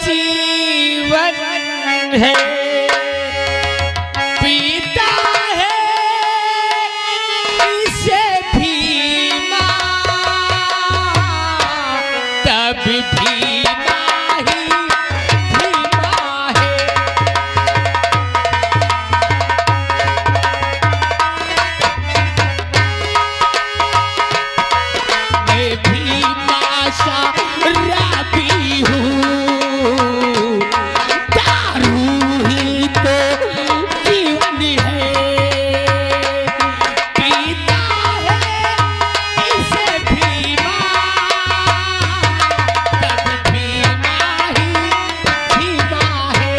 जीवन है, पीता है इसे भी माँ, तब भी माँ ही भी माँ है। मैं भी माशा राबी हूँ, दारू ही तो जीवन है, पीता है इसे भी माँ, तब भी माँ ही भी माँ है।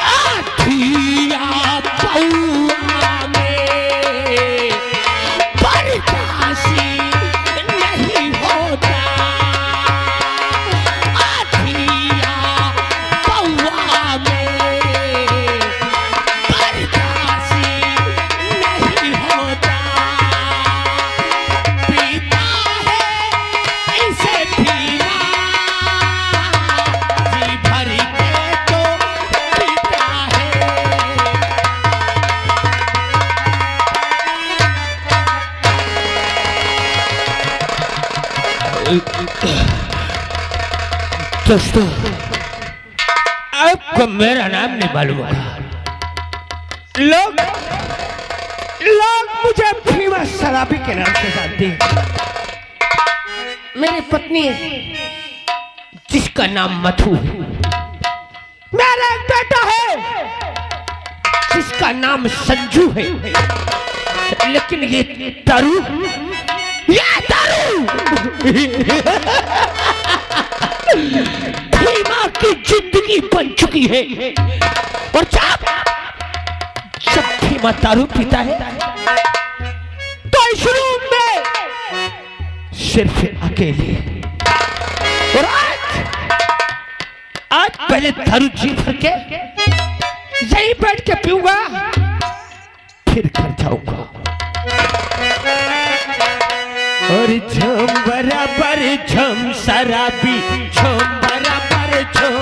आठिया पौआ में बरदासी नहीं होता, आठिया पौआ में बरदासी नहीं होता, पीता है इसे पीना, जी भर के तो पीता है। दोस्तों, आपको मेरा नाम नहीं मालूम होगा। लोग मुझे फेमस शराबी के नाम से जानते हैं। मेरी पत्नी जिसका नाम मधु है, मेरा एक बेटा है जिसका नाम संजू है, लेकिन ये दारू भीमा की जिंदगी बन चुकी है। और जब भीमा दारू पीता है तो इस रूम में सिर्फ अकेले। और आज पहले दारू जी भर के यहीं बैठ के पीऊंगा, फिर घर जाऊंगा। और झम बराबर झम शराबी, झम बराबर झम,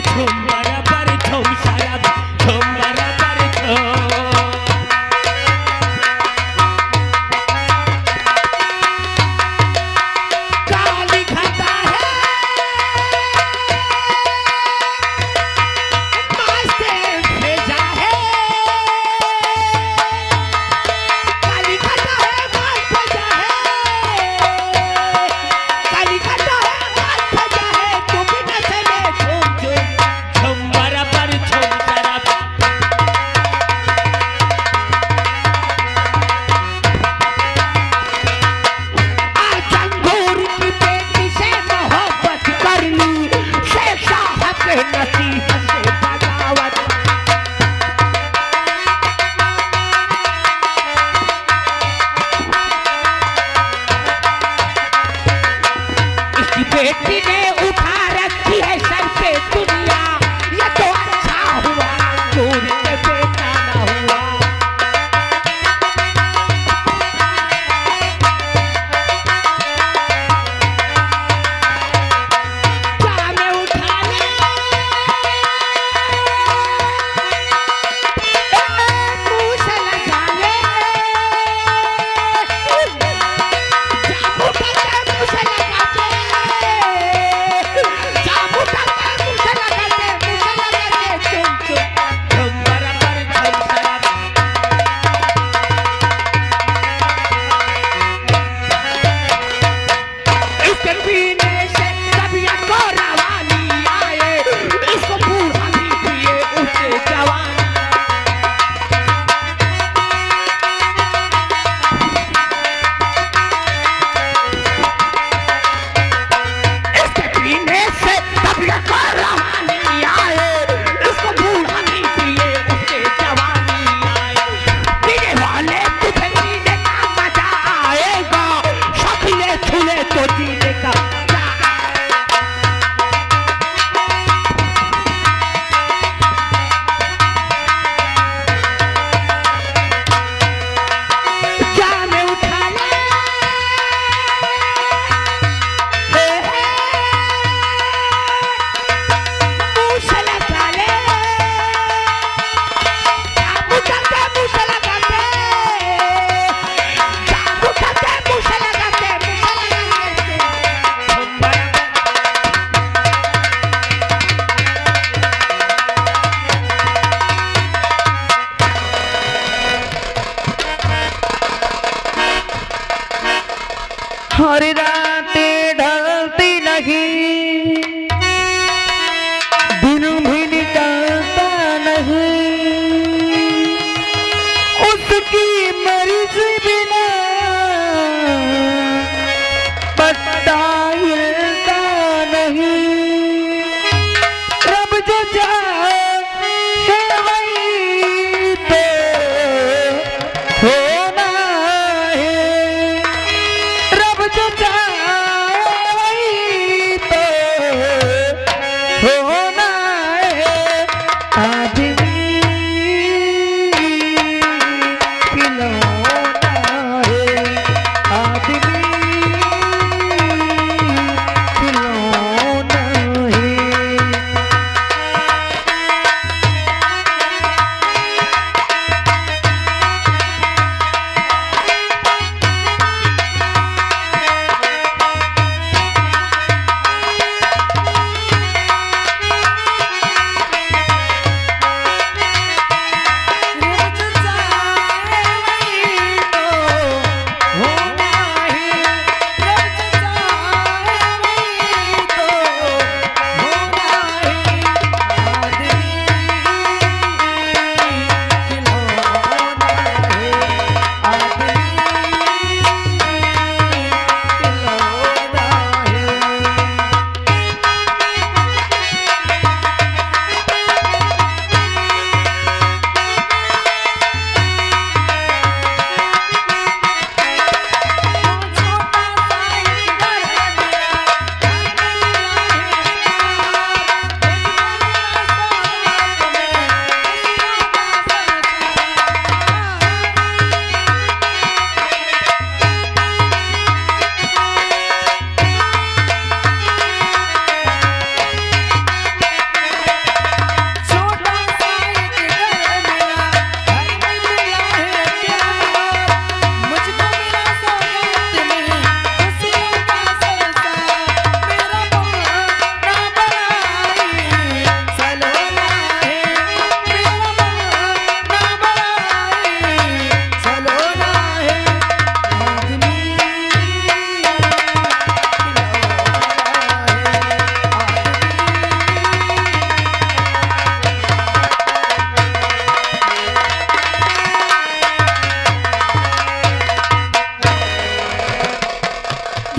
झम बराबर झम शराबी, झम बराबर झम। काली खाता है मास्टर भेजा है,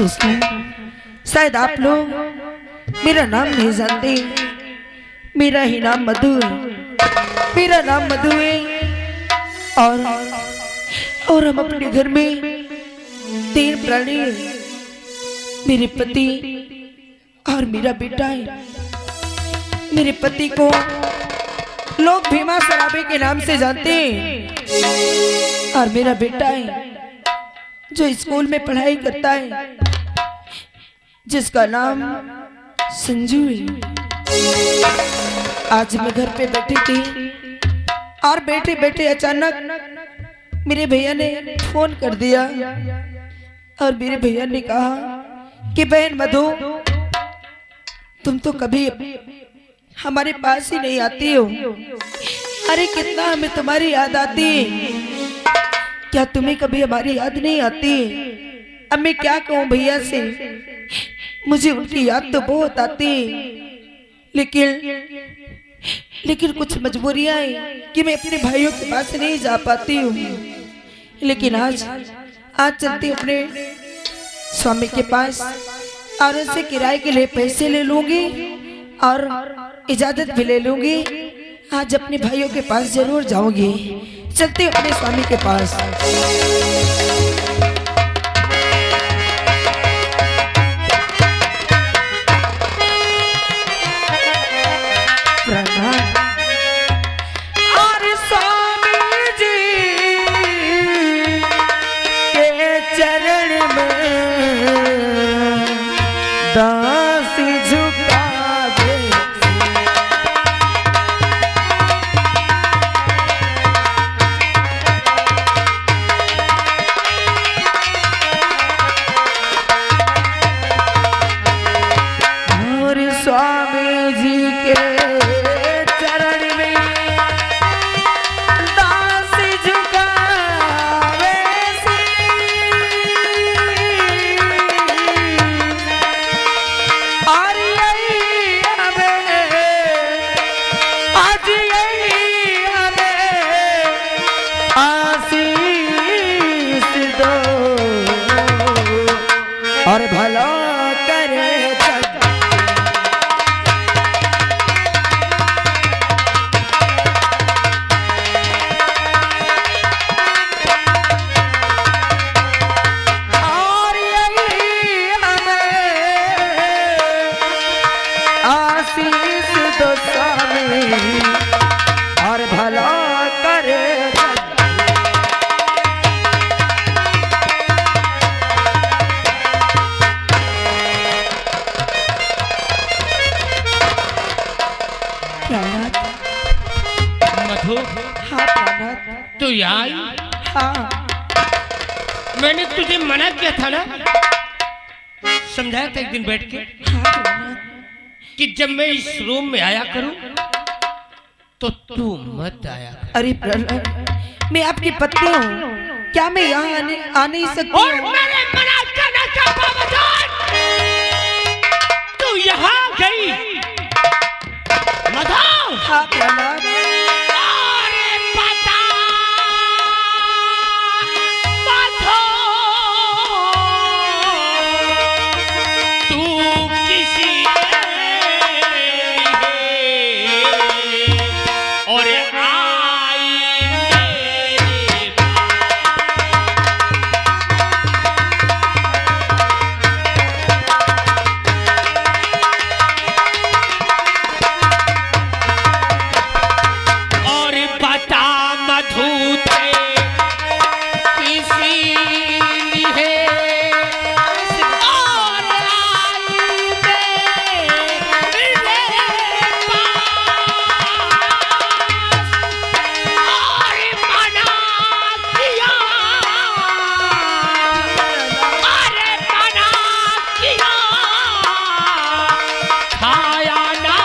दोस्तों, शायद आप लोग मेरा नाम नहीं जानते। मेरा ही नाम मधु है। मेरा नाम मधु है और हम अपने घर में 3 प्राणी हैं। मेरे पति और मेरा बेटा है। मेरे पति को लोग भीमा सराबे के नाम से जानते हैं और मेरा बेटा है जो स्कूल में पढ़ाई करता है, जिसका नाम संजू है। आज मैं घर पे बैठी थी और बैठे बैठे अचानक मेरे भैया ने फोन कर दिया और मेरे भैया ने कहा कि बहन मधु, तुम तो कभी हमारे पास ही नहीं आती हो। अरे कितना हमें तुम्हारी याद आती है। क्या तुम्हें कभी हमारी याद नहीं आती? अब मैं क्या कहूँ भैया से, मुझे उनकी याद तो बहुत आती है, लेकिन कुछ मजबूरियां हैं कि मैं अपने भाइयों के पास नहीं जा पाती हूँ। लेकिन आज चलती अपने स्वामी के पास और उनसे किराए के लिए पैसे ले लूंगी और इजाजत भी ले लूंगी। आज अपने भाइयों के पास जरूर जाऊंगी। चलती अपने स्वामी के पास। और स्वामी जी के चरण में दास झुका दे। और स्वामी जी के चरण में दास झुकावे से। और यही हमें आज यही हमें आशीष दो और भला करे और भला करे। मधु, हाँ प्रणात। तू यहाँ? हाँ, मैंने तुझे मना किया था ना, समझाया था एक दिन बैठ के। हाँ कि जब मैं इस रूम में आया करूं तो तू मत आया कर। अरे प्रहलाद, मैं आपकी पत्नी हूँ, क्या मैं यहाँ आ नहीं सकती? और मेरे मना करने का बावजूद तू यहाँ गई मधु। हाँ प्रहलाद। अरे पता मधु, तू किसी और आई मेरे और बता मधु थे किसी है और आई मेरे पास और मना किया। अरे मना किया, खाया ना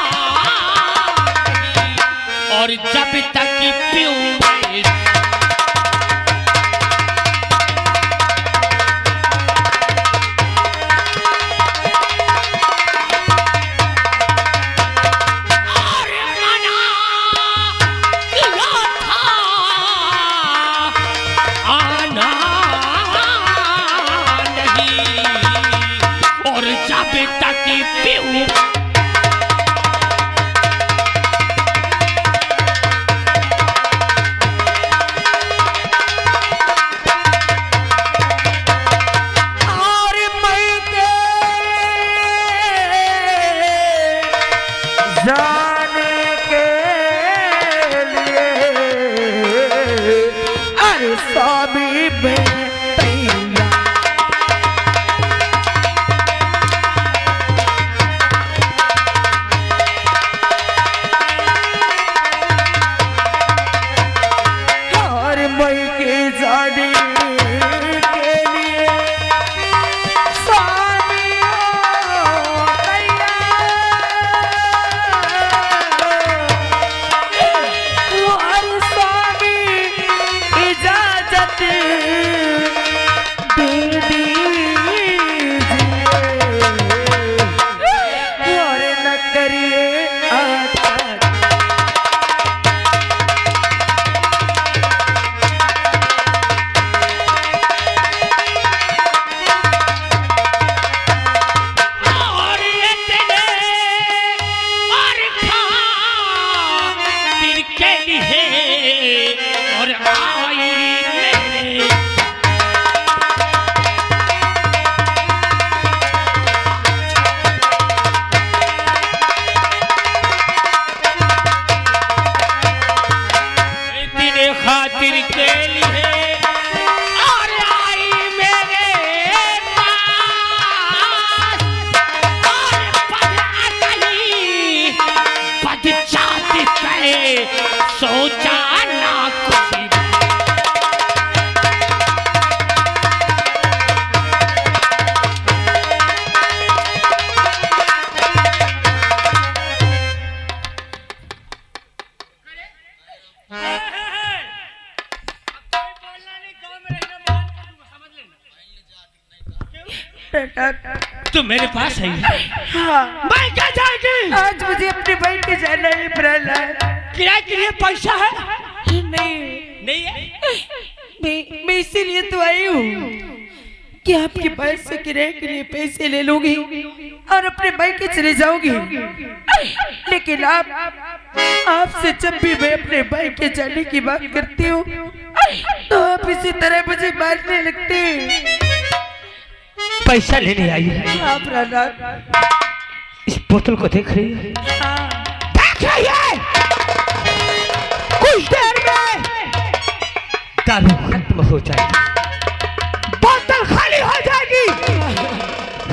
और जब तक पीऊं आना नहीं। तो मेरे पास है। हाँ। मैं क्या जाएगी? आज मुझे अपने भाई के जाना है प्रहलाद। किराए के लिए पैसा है? नहीं नहीं है। मैं इसीलिए तो आई हूँ कि आपके भाई से किराए के लिए पैसे ले लूंगी और अपने भाई के चले जाऊंगी। लेकिन आपसे जब भी मैं अपने भाई के जाने की बात करती हूँ तो आप इसी तरह मुझे मारने लगते हैं। पैसा लेने आई है। हाँ प्रहलाद, इस बोतल को देख रही है? देख रही है? कुछ देर में दारू खत्म हो जाएगी, बोतल खाली हो जाएगी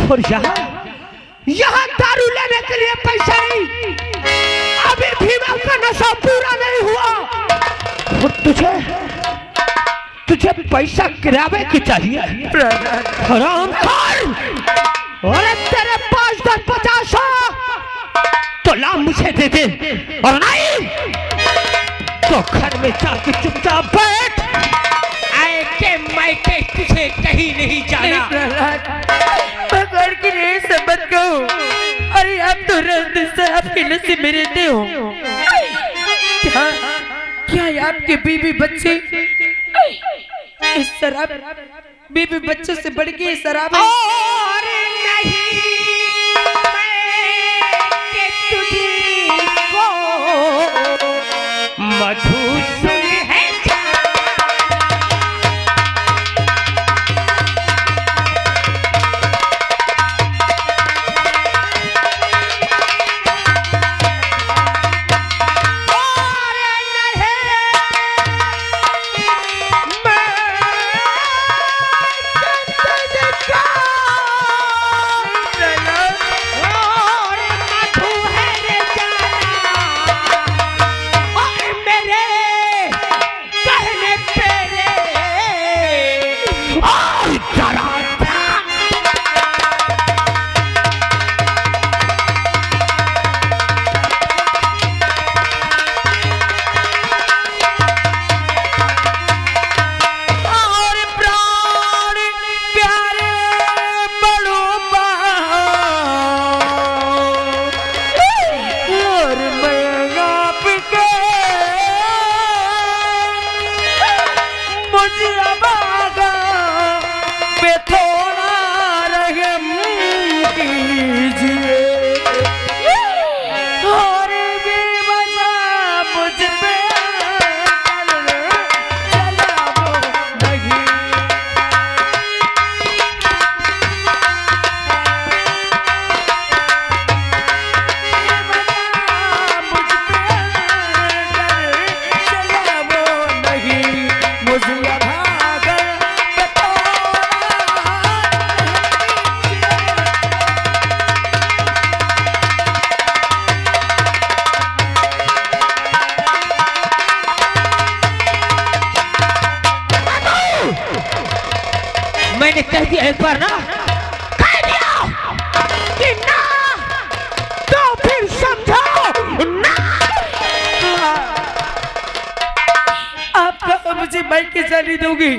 और यहाँ दारू लेने के लिए पैसा नहीं। अभी भीमा का नशा पूरा नहीं हुआ और तुझे पैसा किराए की चाहिए। हराम खोर, और तेरे पास 10-50 तो ला मुझे दे दे, और नहीं तो घर में जाके चुपचाप बैठ। आए के मैं के तुझे कहीं नहीं जाना। भगवान की लिए सबक कहो। अरे आप तो आपके नसीब में रहते हो। क्या आपके बीवी बच्चे इस शराब बीवी बच्चों से बढ़ के शराब? और नहीं मैं तुझको मधुसूदन है। पर ना कह दिया कि ना तो फिर समझो ना। आप कहाँ मुझे बाइक के जाने दोगे?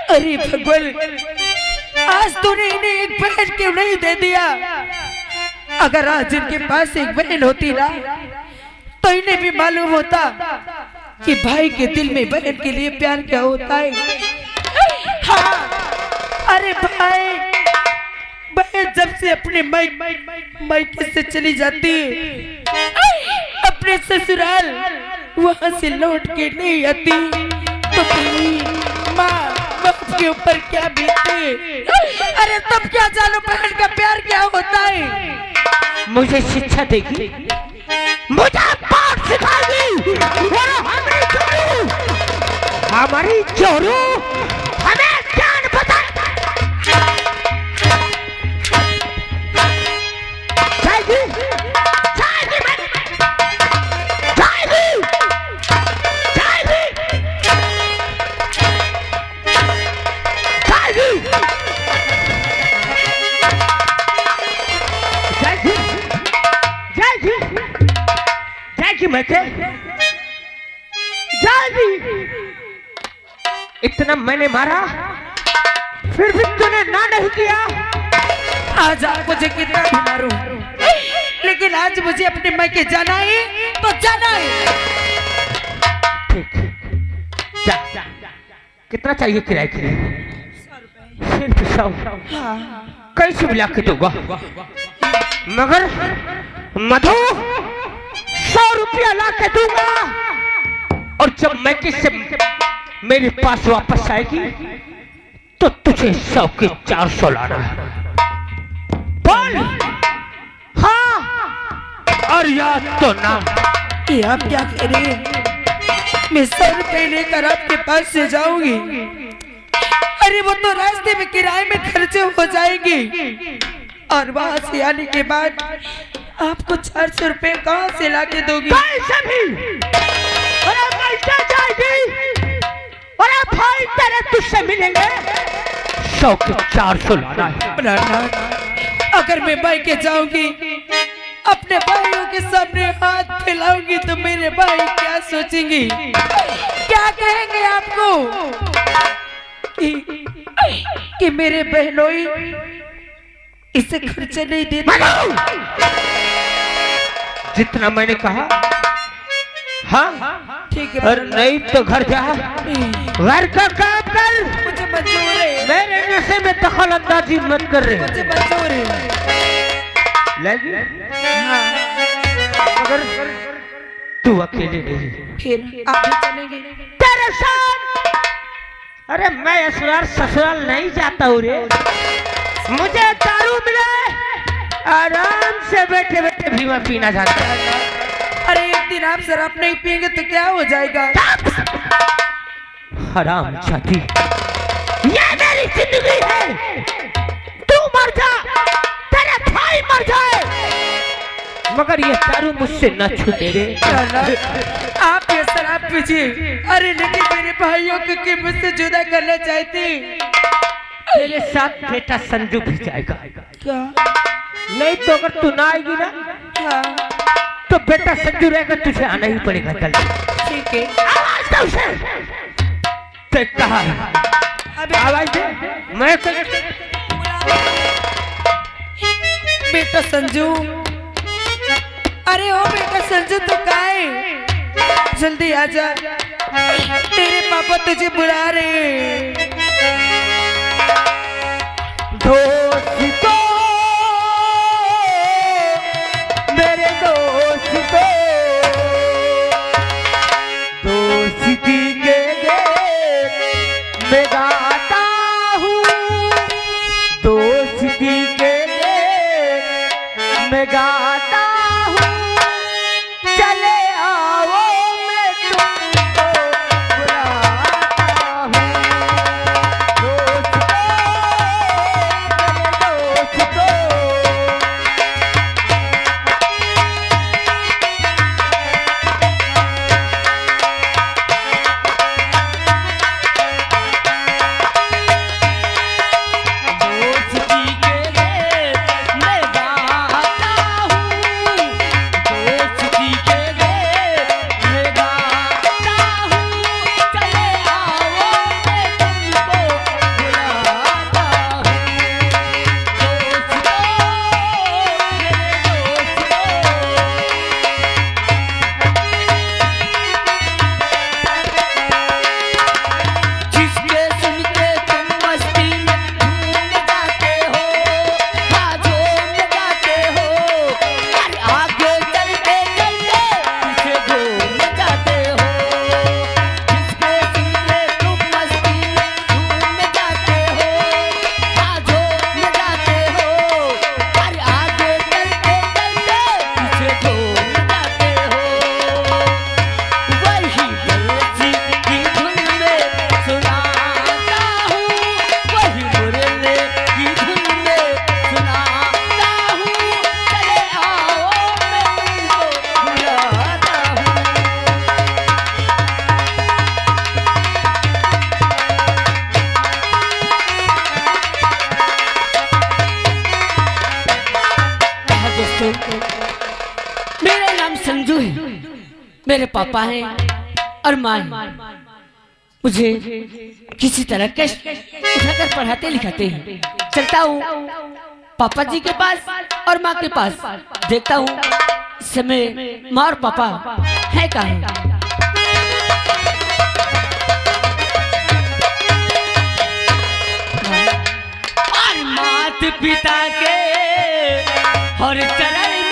अरे भगवान, आज तूने इन्हें एक बहन क्यों नहीं दे दिया? अगर आज इनके पास एक बहन होती ना तो इन्हें भी मालूम होता कि भाई के दिल में बहन के लिए प्यार क्या होता है। हाँ, अरे भाई, बहन जब से अपने मायके से चली जाती है, अपने ससुराल वहां से लौट के नहीं आती, तो तेरी माँ बाप के ऊपर क्या बीते। अरे तब क्या जानो बहन का प्यार क्या होता है। मुझे शिक्षा देगी, मुझे पाठ सिखाएगी और हमारी चोरू हमें ज्ञान बताएगी। जाएगी, जाएगी, जाएगी, जाएगी, जाएगी, जाएगी, मैं जाएगी। इतना मैंने मारा फिर भी तूने ना नहीं किया। आज आप मुझे कितना भी मारो, लेकिन आज मुझे अपने मायके जाना है तो जाना है। ठीक, जा। कितना चाहिए किराए के लिए? सिर्फ 100। कैसे मिला के दूंगा, मगर मधु 100 रुपया ला के दूंगा। और जब मैं किससे मेरे पास वापस आएगी तो तुझे 100 के 400 लाना है। बोल हाँ और याद तो ना। ये आप क्या कह रहे हैं? मैं 100 रुपए लेकर आपके पास से जाऊंगी, अरे वो तो रास्ते में किराए में खर्चे हो जाएंगे, और वहां से आने के बाद आपको 400 रुपए कहाँ से ला के दोगी? अरे भाई तेरे तुझसे मिलेंगे 100 के 400 लाना है। अगर मैं भाई के जाऊंगी, अपने भाइयों के सामने हाथ फैलाऊंगी तो मेरे भाई क्या सोचेंगे, क्या कहेंगे आपको कि मेरे बहनोई इसे खर्चे नहीं देते। जितना मैंने कहा हाँ ठीक है, और नहीं तो घर जा, घर का काम कर। मुझे मंजूर है, मेरे नशे में दखल अंदाजी मत कर रहे। मुझे मंजूर है। लगी अगर तू अकेले नहीं, फिर आप भी चलेंगे तेरे साथ? अरे मैं ससुराल नहीं जाता हूँ रे। मुझे दारू मिले आराम से बैठे बैठे भी मैं पीना चाहता है। अरे एक दिन आप शराब नहीं पियेंगे तो क्या हो जाएगा? हराम जाती, ये मेरी जिंदगी है। तू मर जा, तेरे भाई मर जाए, मगर ये दारू मुझसे न छूटे रे। आप ये शराब पीजिए, अरे लेकिन मेरे भाइयों को कि मुझसे जुदा करना चाहती। तेरे साथ बेटा संजू भी जाएगा। क्या? नहीं तो अगर तू ना आएगी ना तो बेटा संजू रहेगा, तुझे आना ही पड़ेगा। जल्दी ठीक है, आवाज दे उसे। कहा आवाज दे। मैं बेटा संजू, अरे ओ बेटा संजू तू कहाँ है? जल्दी आजा, तेरे पापा तुझे बुला रहे हैं। दोस्तों, मेरे दोस्तों, दोस्ती के गेत में गाता हूँ, दोस्ती के गेत में गाता हूँ। चले आओ मैं तुमको बुलाता हूँ। दोस्तों, मेरे दोस्तों, दोस्तों, मेरा नाम संजू है, मेरे पापा हैं और माँ है। मुझे किसी तरह कष्ट उठाकर पढ़ाते लिखाते हैं। चलता हूँ पापा जी के पास और माँ के पास, देखता हूँ इस समय माँ और पापा है कहाँ। और मात पिता के और चरण